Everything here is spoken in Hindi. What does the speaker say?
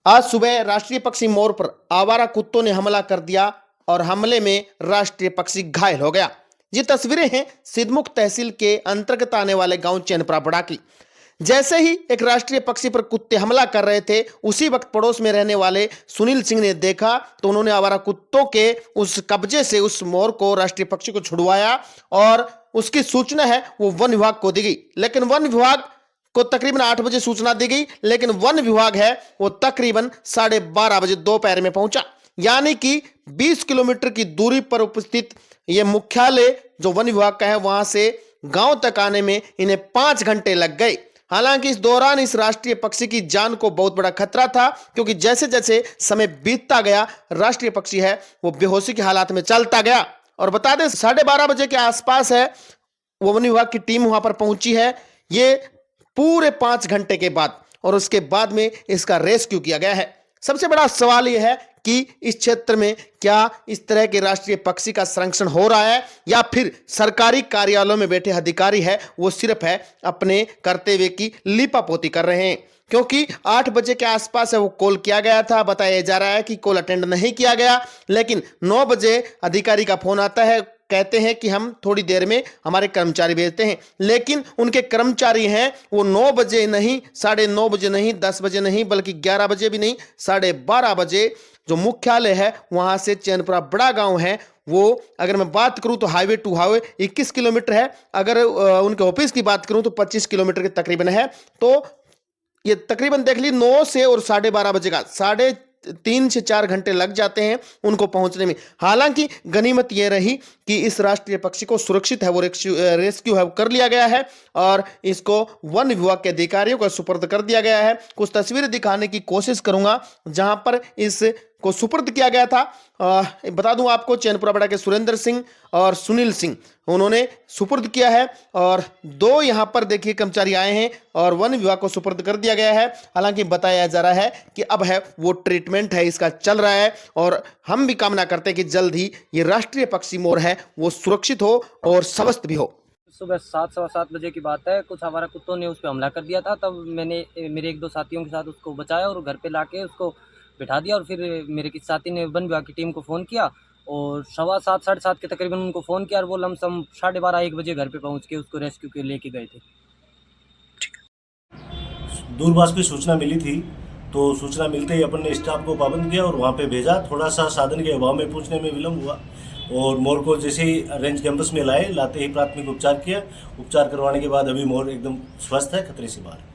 आज सुबह राष्ट्रीय पक्षी मोर पर आवारा कुत्तों ने हमला कर दिया और हमले में राष्ट्रीय पक्षी घायल हो गया। ये तस्वीरें हैं सिद्धमुख तहसील के अंतर्गत आने वाले गांव चैनपुरा बड़ा की। जैसे ही एक राष्ट्रीय पक्षी पर कुत्ते हमला कर रहे थे, उसी वक्त पड़ोस में रहने वाले सुनील सिंह ने देखा तो उन्होंने आवारा कुत्तों के उस कब्जे से उस मोर को, राष्ट्रीय पक्षी को छुड़वाया और उसकी सूचना है वो वन विभाग को दी गई। लेकिन वन विभाग को तकरीबन 8 बजे सूचना दी गई, लेकिन वन विभाग है वो तकरीबन 12:30 बजे दोपहर में पहुंचा। यानी कि 20 किलोमीटर की दूरी पर उपस्थित ये मुख्यालय जो वन विभाग का है, वहां से गांव तक आने में इन्हें 5 घंटे लग गए। हालांकि इस दौरान इस राष्ट्रीय पक्षी की जान को बहुत बड़ा खतरा था, क्योंकि जैसे जैसे समय बीतता गया राष्ट्रीय पक्षी है वो बेहोशी के हालात में चलता गया। और बता दें 12:30 बजे के आसपास है वो वन विभाग की टीम वहां पर पहुंची है, ये पूरे 5 घंटे के बाद, और उसके बाद में इसका रेस्क्यू किया गया है। सबसे बड़ा सवाल यह है कि इस क्षेत्र में क्या इस तरह के राष्ट्रीय पक्षी का संरक्षण हो रहा है, या फिर सरकारी कार्यालयों में बैठे अधिकारी है वो सिर्फ है अपने कर्तव्य की लीपापोती कर रहे हैं। क्योंकि 8 बजे के आसपास है वो कॉल किया गया था, बताया जा रहा है कि कॉल अटेंड नहीं किया गया, लेकिन 9 बजे अधिकारी का फोन आता है, कहते हैं कि हम थोड़ी देर में हमारे कर्मचारी भेजते हैं। लेकिन उनके कर्मचारी हैं वो 9 बजे नहीं, 9:30 बजे नहीं, 10 बजे नहीं, बल्कि 11 बजे भी नहीं, 12:30 बजे जो मुख्यालय है वहां से चैनपुरा बड़ा गांव है वो, अगर मैं बात करूं तो हाईवे टू हाईवे 21 किलोमीटर है, अगर उनके ऑफिस की बात करूं तो 25 किलोमीटर के तकरीबन है। तो ये तकरीबन देख ली 9 से और 12:30 बजे का 3 से 4 घंटे लग जाते हैं उनको पहुंचने में। हालांकि गनीमत यह रही कि इस राष्ट्रीय पक्षी को सुरक्षित है वो रेस्क्यू है वो कर लिया गया है और इसको वन विभाग के अधिकारियों को सुपुर्द कर दिया गया है। कुछ तस्वीरें दिखाने की कोशिश करूंगा जहां पर इस को सुपुर्द किया गया था। बता दूं आपको, चैनपुरा बड़ा के सुरेंद्र सिंह और सुनील सिंह उन्होंने सुपुर्द किया है, और 2 यहां पर देखिए कर्मचारी आए हैं और वन विभाग को सुपुर्द कर दिया गया है। हालांकि बताया जा रहा है कि अब है वो ट्रीटमेंट है इसका चल रहा है, और हम भी कामना करते हैं कि जल्द ही ये राष्ट्रीय पक्षी मोर है वो सुरक्षित हो और स्वस्थ भी हो। सुबह 7-7 बजे की बात है, कुछ आवारा कुत्तों ने उस पर हमला कर दिया था। तब मैंने मेरे 1-2 साथियों के साथ उसको बचाया और घर पे लाके उसको बिठा दिया, और फिर मेरे किसी साथी ने वन विभाग की टीम को फ़ोन किया और 7:15 साढ़े 7 के तकरीबन उनको फ़ोन किया, और वो लमसम 12:30-1 बजे घर पे पहुंच के उसको रेस्क्यू के लेके गए थे। दूरभाष पे सूचना मिली थी, तो सूचना मिलते ही अपन ने स्टाफ को पाबंद किया और वहाँ पे भेजा। थोड़ा सा साधन के अभाव में पहुँचने में विलम्ब हुआ, और मोर को जैसे ही रेंज कैंपस में लाते ही प्राथमिक उपचार किया। उपचार करवाने के बाद अभी मोर एकदम स्वस्थ है, खतरे से बाहर।